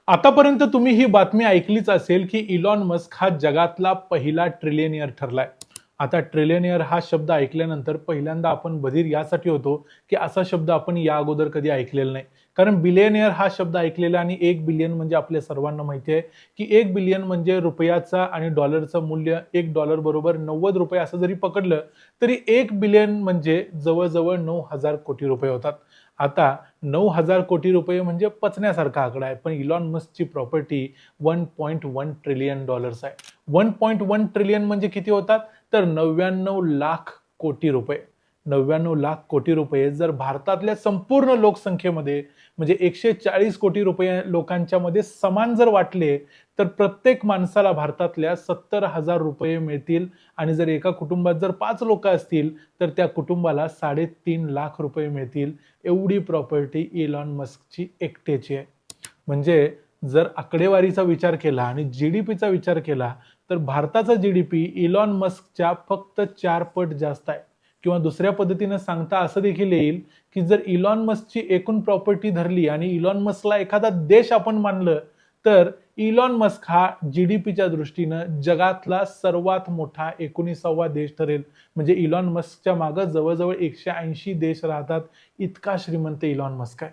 आतापर्यंत तुम्ही ही बातमी ऐकलीच असेल की इलॉन मस्क हा जगातला पहिला ट्रिलियनियर ठरलाय. आता ट्रिलियनियर हा शब्द ऐकल्यानंतर पहिल्यांदा आपण बधीर यासाठी होतो की असा शब्द आपण या अगोदर कधी ऐकलेला नाही. कारण बिलियनियर हा शब्द ऐकलेला आणि 1 बिलियन म्हणजे आपल्या सर्वांना माहिती आहे की 1 बिलियन म्हणजे रुपयाचा आणि डॉलरचं मूल्य 1 डॉलर बरोबर 90 रुपये असं जरी पकडलं तरी 1 बिलियन म्हणजे जवळजवळ 9,000 कोटी रुपये होतात. आता 9,000 कोटी रुपये म्हणजे पचण्यासारखा आकडा आहे. पण इलॉन मस्कची प्रॉपर्टी $1.1 ट्रिलियन आहे. 1.1 ट्रिलियन म्हणजे किती होतात? तर 99 लाख कोटी रुपये. 99 लाख कोटी रुपये जर भारतातल्या संपूर्ण लोकसंख्येमध्ये म्हणजे 140 कोटी रुपये लोकांच्या मध्ये समान जर वाटले, तर प्रत्येक माणसाला भारतातल्या 70,000 रुपये मिळतील आणि जर एका कुटुंबात जर 5 लोकं असतील, तर त्या कुटुंबाला 3.5 लाख रुपये मिळतील. एवढी प्रॉपर्टी इलॉन मस्कची एकट्याची आहे. म्हणजे जर आकडेवारीचा विचार केला आणि जीडीपीचा विचार केला तर भारताचा जीडीपी इलॉन मस्कच्या फक्त 4 पट जास्त आहे. किंवा दुसऱ्या पद्धतीने सांगता असं देखील येईल की जर इलॉन मस्कची एकूण प्रॉपर्टी धरली आणि इलॉन मस्कला एखादा देश आपण मानलं तर इलॉन मस्क हा जीडीपीच्या दृष्टीनं जगातला सर्वात मोठा 19वा देश ठरेल. म्हणजे इलॉन मस्कच्या मागे जवळजवळ 180 देश राहतात. इतका श्रीमंत इलॉन मस्क आहे.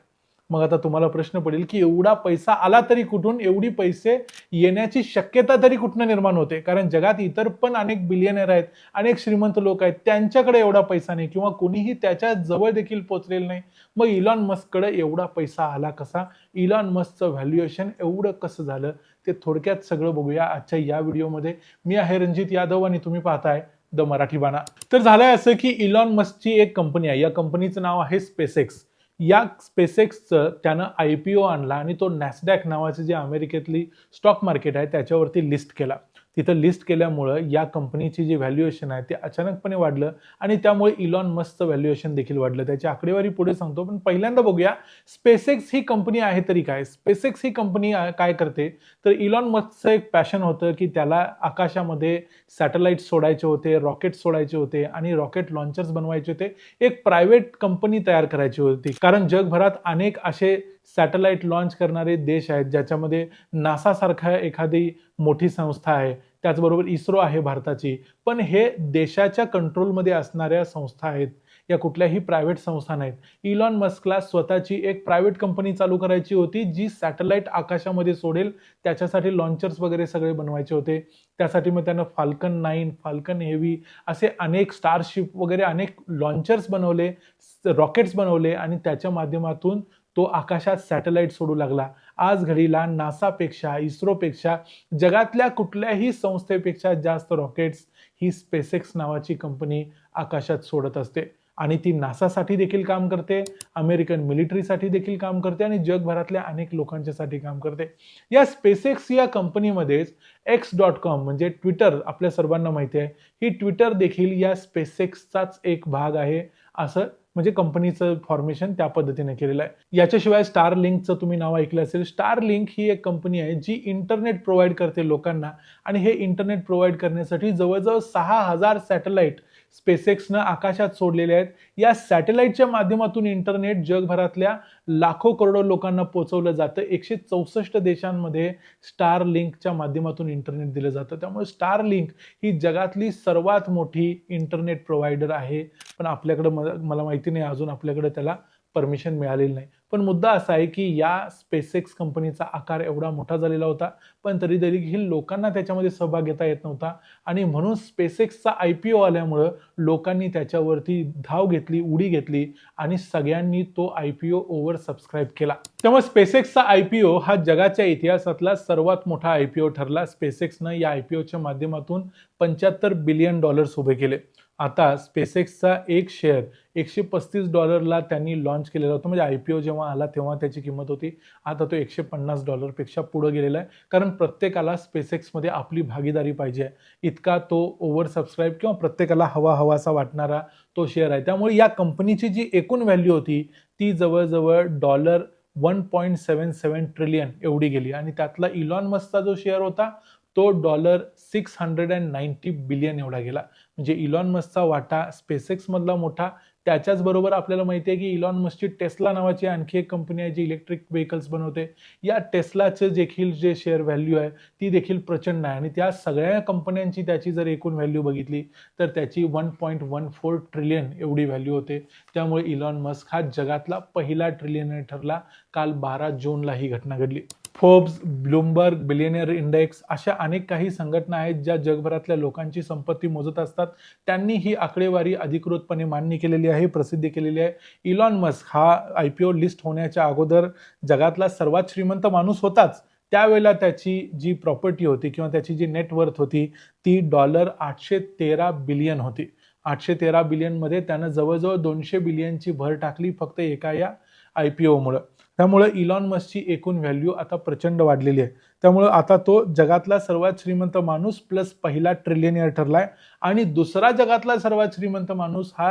मग आता तुम्हाला प्रश्न पडेल की एवढा पैसा आला तरी कुठून, एवढी पैसे येण्याची शक्यता तरी कुठनं निर्माण होते? कारण जगात इतर पण अनेक बिलियनर आहेत, अनेक श्रीमंत लोक आहेत, त्यांच्याकडे एवढा पैसा नाही किंवा कोणीही त्याच्या जवळ देखील पोहोचलेलं नाही. मग इलॉन मस्ककडे एवढा पैसा आला कसा? इलॉन मस्कचं व्हॅल्युएशन एवढं कसं झालं? ते थोडक्यात सगळं बघूया आजच्या या व्हिडिओमध्ये. मी आहे रणजित यादव आणि तुम्ही पाहताय द मराठी बाणा. तर झालंय असं की इलॉन मस्कची एक कंपनी आहे. या कंपनीचं नाव आहे स्पेसएक्स. या स्पेसएक्सचं त्यानं IPO आणला आणि तो नॅसडॅक नावाचे जे अमेरिकेतली स्टॉक मार्केट आहे त्याच्यावरती लिस्ट केला. तिथं लिस्ट केल्यामुळं या कंपनीची जी व्हॅल्युएशन आहे ते अचानकपणे वाढलं आणि त्यामुळे इलॉन मस्कचं व्हॅल्युएशन देखील वाढलं. त्याची आकडेवारी पुढे सांगतो, पण पहिल्यांदा बघूया स्पेसएक्स ही कंपनी आहे तरी काय. स्पेसएक्स ही कंपनी काय करते, तर इलॉन मस्कचं एक पॅशन होतं की त्याला आकाशामध्ये सॅटेलाइट सोडायचे होते, रॉकेट सोडायचे होते आणि रॉकेट लॉन्चर्स बनवायचे होते. एक प्रायव्हेट कंपनी तयार करायची होती. कारण जगभरात अनेक असे सॅटेलाइट लॉन्च करणारे देश आहेत ज्याच्यामध्ये नासा सारखा एखादी मोठी संस्था आहे. त्याचबरोबर इस्रो आहे भारताची. पण हे देशाच्या कंट्रोलमध्ये असणाऱ्या संस्था आहेत. या कुठल्याही प्रायव्हेट संस्था नाहीत. इलॉन मस्कला स्वतःची एक प्रायव्हेट कंपनी चालू करायची होती जी सॅटेलाइट आकाशामध्ये सोडेल. त्याच्यासाठी लॉन्चर्स वगैरे सगळे बनवायचे होते. त्यासाठी मग त्यानं फाल्कन 9, फाल्कन हेवी असे अनेक स्टारशिप वगैरे अनेक लॉन्चर्स बनवले, रॉकेट्स बनवले आणि त्याच्या माध्यमातून तो आकाशात सॅटेलाइट सोडू लागला. आज घडीला नासापेक्षा, इस्रोपेक्षा, जगातल्या कुठल्याही संस्थेपेक्षा जास्त रॉकेट्स ही स्पेसएक्स नावाची कंपनी आकाशात सोडत असते. आणि ती नासासाठी देखील काम करते, अमेरिकन मिलिटरीसाठी देखील काम करते आणि जगभरातल्या अनेक लोकांच्यासाठी काम करते. या स्पेसएक्स या कंपनीमध्येच X.com म्हणजे ट्विटर आपल्या सर्वांना माहिती आहे. ही ट्विटर देखील या स्पेसएक्सचाच एक भाग आहे. असं म्हणजे कंपनीचं फॉर्मेशन त्या पद्धतीने केलेलं आहे. याच्याशिवाय स्टारलिंकचं तुम्ही नाव ऐकलं असेल. स्टारलिंक ही एक कंपनी आहे जी इंटरनेट प्रोव्हाइड करते लोकांना आणि हे इंटरनेट प्रोव्हाइड करण्यासाठी जवळजवळ 6,000 सॅटेलाइट स्पेसएक्सनं आकाशात सोडलेले आहेत. या सॅटेलाइटच्या माध्यमातून इंटरनेट जगभरातल्या लाखो करोडो लोकांना पोहोचवलं जातं. 164 देशांमध्ये स्टारलिंकच्या माध्यमातून इंटरनेट दिलं जातं. त्यामुळे स्टारलिंक ही जगातली सर्वात मोठी इंटरनेट प्रोव्हायडर आहे. पण आपल्याकडे मला माहिती नाही अजून आपल्याकडे त्याला परमिशन मिळालेली नाही. पण मुद्दा असा आहे की या स्पेसएक्स कंपनीचा आकार एवढा मोठा झालेला होता, पण तरी देखील लोकांना त्याच्यामध्ये सहभाग घेता येत नव्हता आणि म्हणून स्पेसएक्सचा IPO आल्यामुळं लोकांनी त्याच्यावरती धाव घेतली, उडी घेतली आणि सगळ्यांनी तो IPO ओव्हर सबस्क्राईब केला. त्यामुळे स्पेसएक्सचा IPO हा जगाच्या इतिहासातला सर्वात मोठा IPO ठरला. स्पेसएक्सनं या IPOच्या माध्यमातून $75 बिलियन उभे केले. आता स्पेसएक्सचा एक शेअर $135 त्यांनी लॉन्च केलेला होता. म्हणजे IPO जेव्हा आला तेव्हा त्याची किंमत होती. आता तो $150 पेक्षा पुढे गेलेला आहे. कारण प्रत्येकाला स्पेसएक्समध्ये आपली भागीदारी पाहिजे आहे. इतका तो ओव्हर सबस्क्राईब किंवा प्रत्येकाला हवासा वाटणारा तो शेअर आहे. त्यामुळे या कंपनीची जी एकूण व्हॅल्यू होती ती जवळजवळ $1.77 ट्रिलियन एवढी गेली आणि त्यातला इलॉन मस्कचा जो शेअर होता तो $690 बिलियन एवढा गेला. म्हणजे इलॉन मस्कचा वाटा स्पेसएक्स मधला मोठा, त्याच्याच बरोबर आपल्याला माहिती आहे की इलॉन मस्कची टेस्ला नावाची आणखी एक कंपनी आहे जी इलेक्ट्रिक व्हेकल्स बनवते. या टेस्लाचे देखील जे शेअर व्हॅल्यू आहे ती देखील प्रचंड आहे आणि त्या सगळ्या कंपन्यांची त्याची जर एकूण व्हॅल्यू बघितली तर त्याची 1.14 ट्रिलियन एवढी व्हॅल्यू होते. त्यामुळे इलॉन मस्क हा जगातला पहिला ट्रिलियनर ठरला. काल 12 जूनला ही घटना घडली. फोर्ब्स, ब्लूमबर्ग, बिलियनियर इंडेक्स अशा अनेक काही संघटना आहेत ज्या जगभरातल्या लोकांची संपत्ती मोजत असतात. त्यांनी ही आकडेवारी अधिकृतपणे मान्य केलेली आहे, प्रसिद्ध केलेली आहे. इलॉन मस्क हा IPO लिस्ट होण्याच्या अगोदर जगातला सर्वात श्रीमंत माणूस होताच. त्यावेळेला त्याची जी प्रॉपर्टी होती किंवा त्याची जी नेटवर्थ होती ती $813 बिलियन होती. 813 बिलियन मध्ये त्यानं जवळजवळ 200 बिलियनची भर टाकली फक्त एका या IPO मुळे. त्यामुळे इलॉन मस्कची एकूण व्हॅल्यू आता प्रचंड वाढलेली आहे. त्यामुळे आता तो जगातला सर्वात श्रीमंत माणूस प्लस पहिला ट्रिलियनियर ठरलाय आणि दुसरा जगातला सर्वात श्रीमंत माणूस हा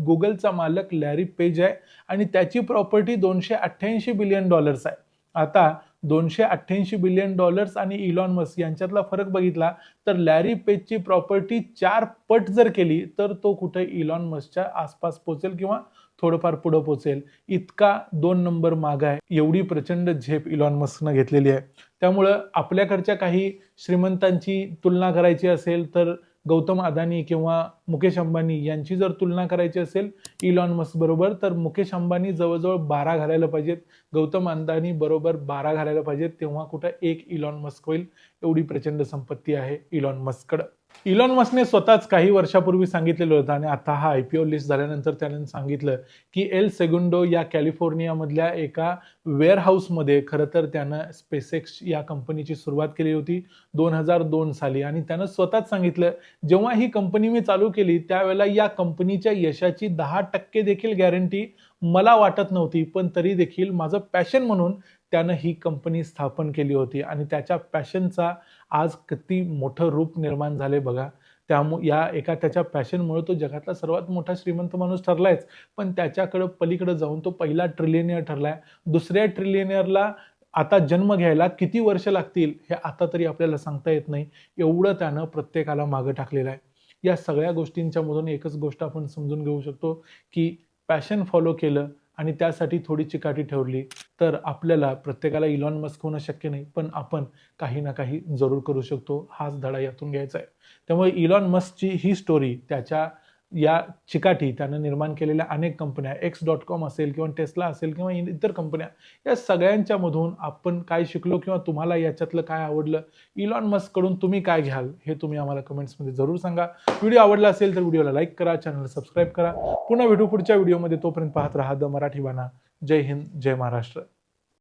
गुगलचा मालक लॅरी पेज आहे आणि त्याची प्रॉपर्टी $288 बिलियन आहे. आता $288 बिलियन आणि इलॉन मस्क यांच्यातला फरक बघितला तर लॅरी पेजची प्रॉपर्टी 4 पट जर केली तर तो कुठे इलॉन मस्कच्या आसपास पोहोचेल किंवा थोडंफार पुढे पोहोचेल. इतका 2 नंबर मागा आहे. एवढी प्रचंड झेप इलॉन मस्कनं घेतलेली आहे. त्यामुळं आपल्याकडच्या काही श्रीमंतांची तुलना करायची असेल तर गौतम अदानी किंवा मुकेश अंबानी यांची जर तुलना करायची असेल इलॉन मस्क बरोबर तर मुकेश अंबानी जवळजवळ 12 घालायला पाहिजेत, गौतम अदानी बरोबर 12 घालायला पाहिजेत, तेव्हा कुठं एक इलॉन मस्क होईल. एवढी प्रचंड संपत्ती आहे इलॉन मस्ककडं. इलॉन मस्कने स्वतःच काही वर्षापूर्वी सांगितलेलं होतं आणि आता हा IPO लिस्ट झाल्यानंतर त्याने सांगितलं की एल सेगुंडो या कॅलिफोर्नियामधल्या एका वेअरहाऊसमध्ये खरं तर त्यानं स्पेसएक्स या कंपनीची सुरुवात केली होती 2002 साली आणि त्यानं स्वतःच सांगितलं जेव्हा ही कंपनी मी चालू केली त्यावेळेला या कंपनीच्या यशाची 10% देखील गॅरंटी मला वाटत नव्हती, पण तरी देखील माझं पॅशन म्हणून त्यानं ही कंपनी स्थापन केली होती आणि त्याच्या पॅशनचा आज किती मोठं रूप निर्माण झाले बघा. त्यामुळे या एका त्याच्या पॅशनमुळे तो जगातला सर्वात मोठा श्रीमंत माणूस ठरलायच, पण त्याच्याकडे पलीकडे जाऊन तो पहिला ट्रिलियनियर ठरलाय. दुसऱ्या ट्रिलियनियरला आता जन्म घ्यायला किती वर्ष लागतील हे आता तरी आपल्याला सांगता येत नाही. एवढं त्यानं प्रत्येकाला मागे टाकलेलं आहे. या सगळ्या गोष्टींच्या मधून एकच गोष्ट आपण समजून घेऊ शकतो की पॅशन फॉलो केलं आणि त्यासाठी थोडी चिकाटी ठेवली तर आपल्याला प्रत्येकाला इलॉन मस्क होणं शक्य नाही, पण आपण काही ना काही जरूर करू शकतो. हाच धडा यातून घ्यायचा आहे. त्यामुळे इलॉन मस्कची ही स्टोरी त्याच्या या चिकाटी त्यानं निर्माण केलेल्या अनेक कंपन्या X.com असेल किंवा टेस्ला असेल किंवा इतर कंपन्या या सगळ्यांच्या मधून आपण काय शिकलो किंवा तुम्हाला याच्यातलं काय आवडलं, इलॉन मस्क कडून तुम्ही काय घ्याल हे तुम्ही आम्हाला कमेंट्समध्ये जरूर सांगा. व्हिडिओ आवडला असेल तर व्हिडिओला लाईक करा, चॅनलला सबस्क्राईब करा. पुन्हा भेटू पुढच्या व्हिडिओमध्ये. तोपर्यंत पाहत राहा द मराठी बाणा. जय हिंद, जय महाराष्ट्र.